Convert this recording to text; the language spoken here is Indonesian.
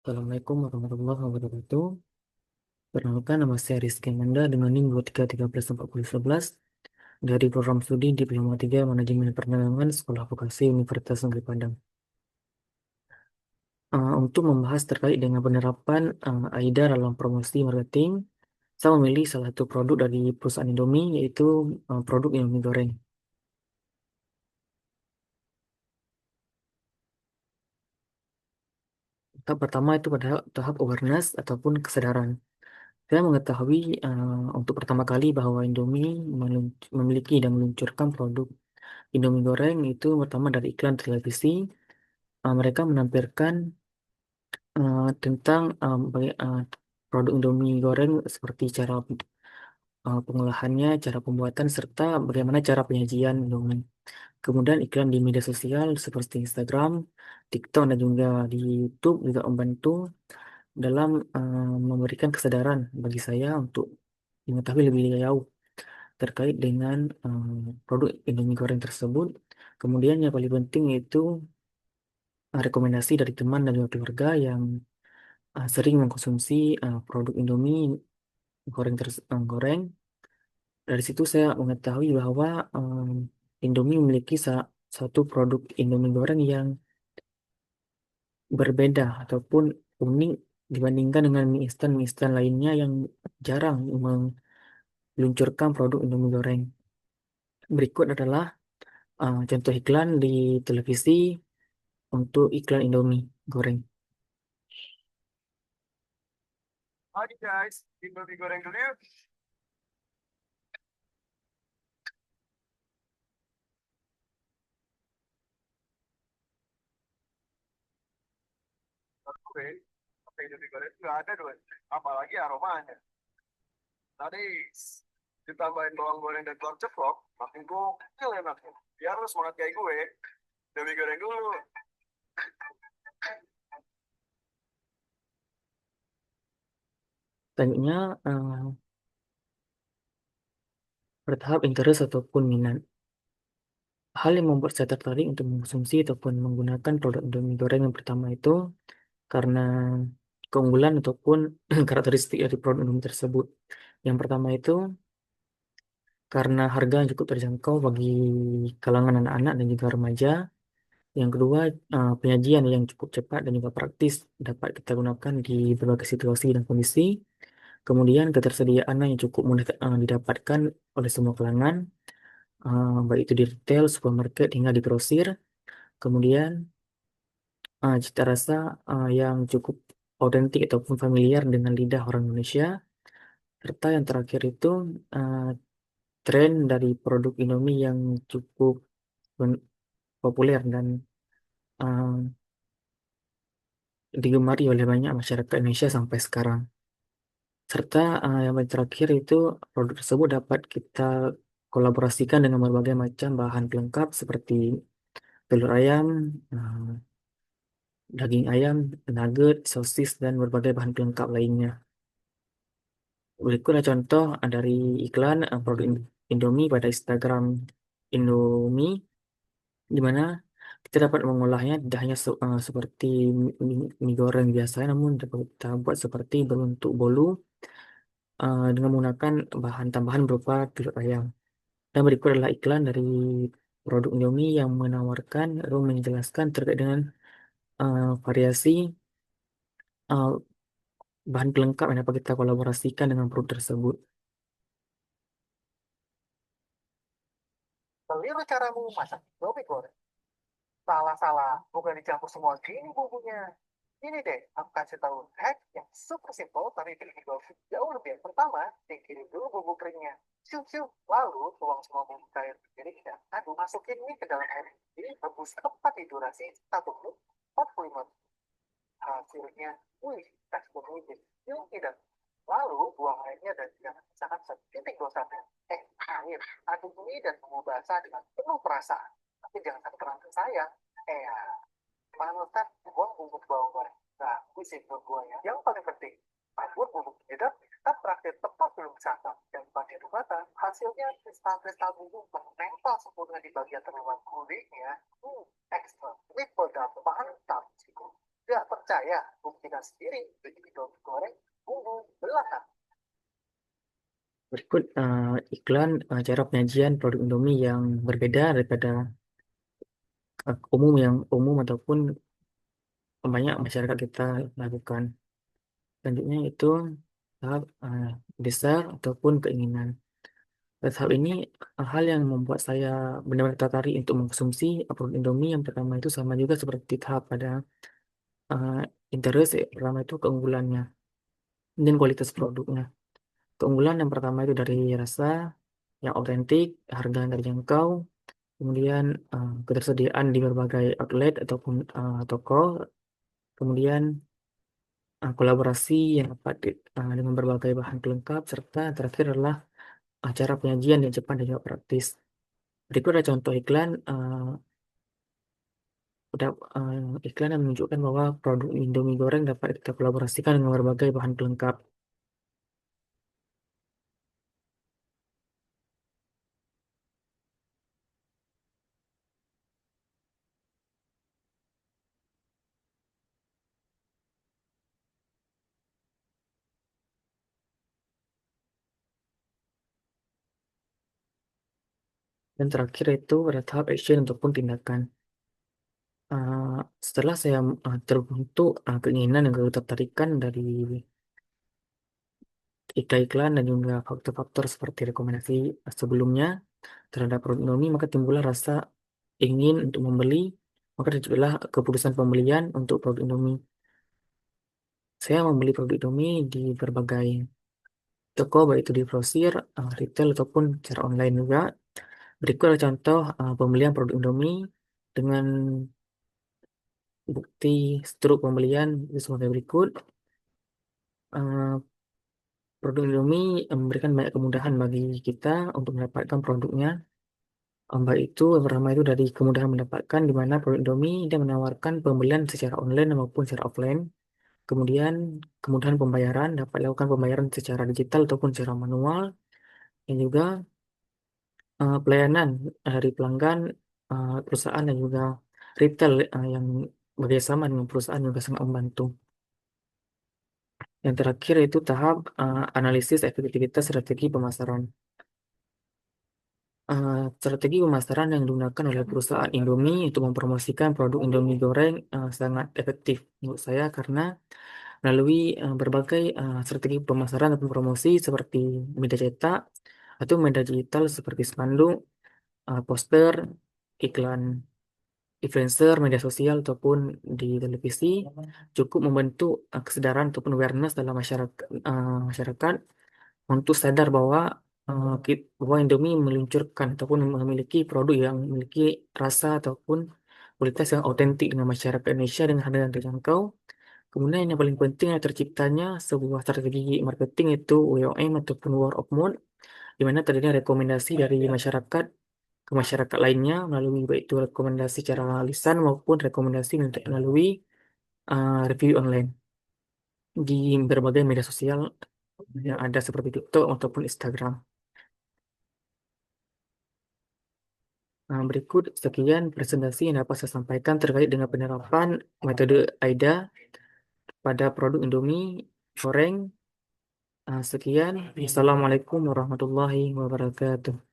Assalamualaikum warahmatullahi wabarakatuh. Perkenalkan, nama saya Rizky Manda dengan NIM 23134011 dari program studi Diploma 3 Manajemen Perdagangan Sekolah Vokasi Universitas Negeri Padang. Untuk membahas terkait dengan penerapan AIDA dalam promosi marketing, saya memilih salah satu produk dari perusahaan Indomie, yaitu produk Indomie goreng. Tahap pertama itu pada tahap awareness ataupun kesadaran. Saya mengetahui untuk pertama kali bahwa Indomie memiliki dan meluncurkan produk Indomie goreng itu pertama dari iklan televisi. Mereka menampilkan tentang produk Indomie goreng seperti cara pengolahannya, cara pembuatan, serta bagaimana cara penyajian Indomie. Kemudian iklan di media sosial seperti Instagram, TikTok, dan juga di YouTube juga membantu dalam memberikan kesadaran bagi saya untuk mengetahui lebih jauh terkait dengan produk Indomie goreng tersebut. Kemudian yang paling penting itu rekomendasi dari teman dan juga keluarga yang sering mengkonsumsi produk Indomie goreng. Dari situ saya mengetahui bahwa Indomie memiliki satu produk Indomie goreng yang berbeda ataupun unik dibandingkan dengan mie instan lainnya yang jarang meluncurkan produk Indomie goreng. Berikut adalah contoh iklan di televisi untuk iklan Indomie goreng. Hai guys, Indomie goreng dulu yuk. Gue, pakai Indomie goreng nggak ada dong. Apalagi aromanya. Tadi ditambahin bawang goreng dan telur ceplok, makin gokil enaknya. Biar lu semangat kayak gue, Indomie goreng dulu. Selanjutnya, bertahap interest ataupun minat. Hal yang membuat saya tertarik untuk mengkonsumsi ataupun menggunakan produk Indomie goreng yang pertama itu karena keunggulan ataupun karakteristik dari produk Indomie tersebut. Yang pertama itu karena harga yang cukup terjangkau bagi kalangan anak-anak dan juga remaja. Yang kedua, penyajian yang cukup cepat dan juga praktis dapat kita gunakan di berbagai situasi dan kondisi. Kemudian ketersediaan yang cukup mudah didapatkan oleh semua kalangan, baik itu di retail, supermarket, hingga di grosir. Kemudian cita rasa yang cukup otentik ataupun familiar dengan lidah orang Indonesia. Serta yang terakhir itu uh, tren dari produk Indomie yang cukup populer dan uh, digemari oleh banyak masyarakat Indonesia sampai sekarang. Serta yang paling terakhir itu produk tersebut dapat kita kolaborasikan dengan berbagai macam bahan pelengkap seperti telur ayam, uh, daging ayam, nugget, sosis, dan berbagai bahan pelengkap lainnya. Berikutlah contoh dari iklan produk Indomie pada Instagram Indomie, di mana kita dapat mengolahnya tidak hanya seperti mie goreng biasa, namun dapat kita buat seperti berbentuk bolu dengan menggunakan bahan tambahan berupa telur ayam. Dan berikut adalah iklan dari produk Indomie yang menawarkan atau menjelaskan terkait dengan variasi uh, bahan pelengkap yang dapat kita kolaborasikan dengan produk tersebut. Keliru caramu masak Indomie goreng. Salah-salah, bukan dicampur semua gini bumbunya. Ini deh, aku kasih tahu hack yang super simple tapi bikin gourmet jauh lebih. Pertama, singkirin dulu bumbu keringnya. Siup-siup, lalu tuang semua bumbu cair jadi dan aduk masukin mie ke dalam air. Ini rebus tepat di durasi 1 menit 45 menit. Hasilnya, wih, tekstur mie yuk tidak. Lalu buang airnya dan jangan pisahkan setitik dosanya. Air, aduk mie dan bumbu basah dengan penuh perasaan. Tapi jangan sampai terlalu sayang. Ya, panutan buang bubuk bawang goreng. Nah, sih menurut gue ya. Yang paling penting, tabur bubuk penyedap, kita praktik tepat belum santan dan pakai mata. Hasilnya kristal-kristal bumbu menempel sempurna di bagian terluar kulitnya. Ekstra, triple double, mantap sih. Gak percaya percaya, buktikan sendiri. Bikin Indomie goreng, bumbu, belakang. Berikut iklan cara penyajian produk Indomie yang berbeda daripada umum ataupun banyak masyarakat kita lakukan. Selanjutnya itu tahap desar ataupun keinginan. Dan hal ini hal yang membuat saya benar-benar tertarik untuk mengkonsumsi produk Indomie. Yang pertama itu sama juga seperti tahap pada uh, interest. Pertama itu keunggulannya dan kualitas produknya. Keunggulan yang pertama itu dari rasa yang otentik, harga yang terjangkau, kemudian ketersediaan di berbagai outlet ataupun toko, kemudian kolaborasi yang dapat dengan berbagai bahan pelengkap, serta terakhir adalah cara penyajian yang cepat dan juga praktis. Berikut ada contoh iklan, iklan yang menunjukkan bahwa produk Indomie goreng dapat kita kolaborasikan dengan berbagai bahan pelengkap. Dan terakhir itu pada tahap action ataupun tindakan. Uh, Setelah saya terbentuk keinginan dan ketertarikan dari iklan-iklan dan juga faktor-faktor seperti rekomendasi sebelumnya terhadap produk Indomie, maka timbullah rasa ingin untuk membeli, maka itulah keputusan pembelian untuk produk Indomie. Saya membeli produk Indomie di berbagai toko, baik itu di grosir, retail, ataupun secara online juga. Berikut adalah contoh pembelian produk Indomie dengan bukti struk pembelian itu sebagai berikut. Eh, Produk Indomie memberikan banyak kemudahan bagi kita untuk mendapatkan produknya. Baik itu, yang pertama itu dari kemudahan mendapatkan, di mana produk Indomie dia menawarkan pembelian secara online maupun secara offline. Kemudian, kemudahan pembayaran, dapat dilakukan pembayaran secara digital ataupun secara manual. Dan juga pelayanan dari pelanggan, perusahaan dan juga retail yang bekerjasama dengan perusahaan juga sangat membantu. Yang terakhir itu tahap analisis efektivitas strategi pemasaran. Strategi pemasaran yang digunakan oleh perusahaan Indomie untuk mempromosikan produk Indomie goreng sangat efektif menurut saya, karena melalui berbagai strategi pemasaran atau promosi seperti media cetak atau media digital seperti spanduk, poster, iklan influencer, media sosial ataupun di televisi cukup membentuk kesadaran ataupun awareness dalam masyarakat untuk sadar bahwa bahwa Indomie meluncurkan ataupun memiliki produk yang memiliki rasa ataupun kualitas yang autentik dengan masyarakat Indonesia dengan harga yang terjangkau. Kemudian yang paling penting adalah terciptanya sebuah strategi marketing, itu WOM ataupun word of mouth, di mana terjadi rekomendasi dari masyarakat ke masyarakat lainnya melalui baik itu rekomendasi secara lisan maupun rekomendasi melalui review online di berbagai media sosial yang ada seperti TikTok ataupun Instagram. Berikut sekian presentasi yang dapat saya sampaikan terkait dengan penerapan metode AIDA pada produk Indomie goreng. Sekian. Assalamualaikum warahmatullahi wabarakatuh.